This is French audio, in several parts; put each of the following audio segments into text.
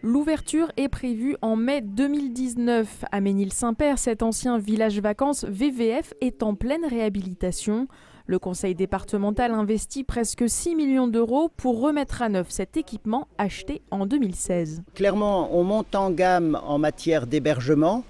L'ouverture est prévue en mai 2019. À Ménil-Saint-Père, cet ancien village vacances VVF est en pleine réhabilitation. Le conseil départemental investit presque 6 millions d'euros pour remettre à neuf cet équipement acheté en 2016. Clairement, on monte en gamme en matière d'hébergement.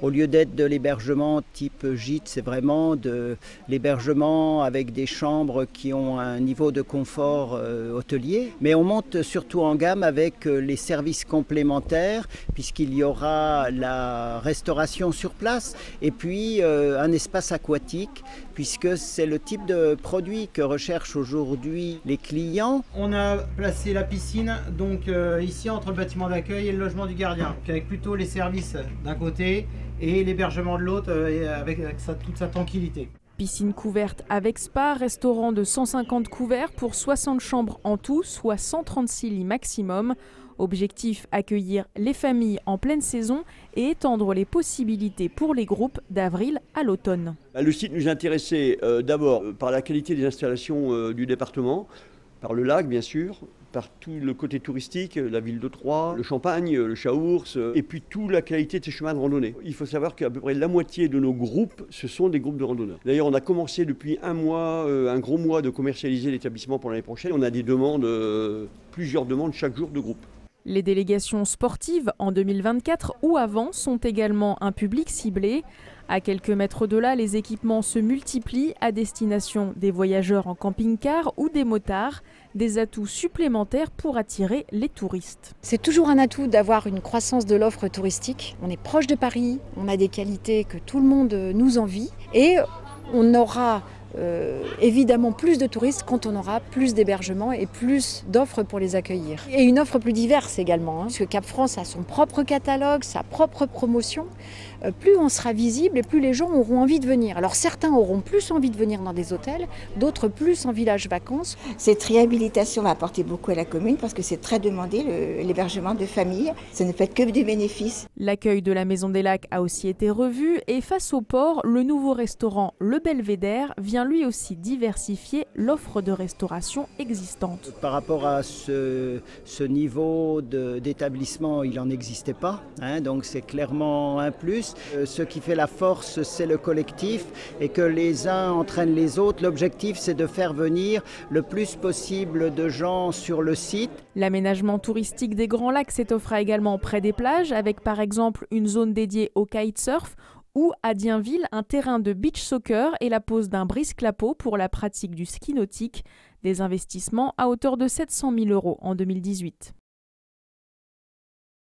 Au lieu d'être de l'hébergement type gîte, c'est vraiment de l'hébergement avec des chambres qui ont un niveau de confort hôtelier. Mais on monte surtout en gamme avec les services complémentaires, puisqu'il y aura la restauration sur place et puis un espace aquatique, puisque c'est le type de produit que recherchent aujourd'hui les clients. On a placé la piscine donc ici entre le bâtiment d'accueil et le logement du gardien, puis avec plutôt les services d'un côté et l'hébergement de l'autre avec toute sa tranquillité. Piscine couverte avec spa, restaurant de 150 couverts pour 60 chambres en tout, soit 136 lits maximum. Objectif, accueillir les familles en pleine saison et étendre les possibilités pour les groupes d'avril à l'automne. Le site nous intéressait d'abord par la qualité des installations du département, par le lac bien sûr, par tout le côté touristique, la ville de Troyes, le Champagne, le Chaours, et puis toute la qualité de ces chemins de randonnée. Il faut savoir qu'à peu près la moitié de nos groupes, ce sont des groupes de randonneurs. D'ailleurs, on a commencé depuis un mois, un gros mois de commercialiser l'établissement pour l'année prochaine. On a des demandes, plusieurs demandes chaque jour de groupe. Les délégations sportives en 2024 ou avant sont également un public ciblé. À quelques mètres de là, les équipements se multiplient à destination des voyageurs en camping-car ou des motards. Des atouts supplémentaires pour attirer les touristes. C'est toujours un atout d'avoir une croissance de l'offre touristique. On est proche de Paris, on a des qualités que tout le monde nous envie et on aura évidemment plus de touristes quand on aura plus d'hébergements et plus d'offres pour les accueillir. Et une offre plus diverse également, parce que Cap France a son propre catalogue, sa propre promotion. Plus on sera visible et plus les gens auront envie de venir. Alors certains auront plus envie de venir dans des hôtels, d'autres plus en village vacances. Cette réhabilitation va apporter beaucoup à la commune parce que c'est très demandé, l'hébergement de famille. Ça ne peut être que du bénéfice. L'accueil de la Maison des Lacs a aussi été revu et face au port, le nouveau restaurant Le Belvédère vient lui aussi diversifier l'offre de restauration existante. Par rapport à ce niveau d'établissement, il n'en existait pas, donc c'est clairement un plus. Ce qui fait la force, c'est le collectif et que les uns entraînent les autres. L'objectif, c'est de faire venir le plus possible de gens sur le site. L'aménagement touristique des Grands Lacs s'étoffera également près des plages, avec par exemple une zone dédiée au kitesurf ou à Dienville, un terrain de beach soccer et la pose d'un brise-clapot pour la pratique du ski nautique. Des investissements à hauteur de 700 000 € en 2018.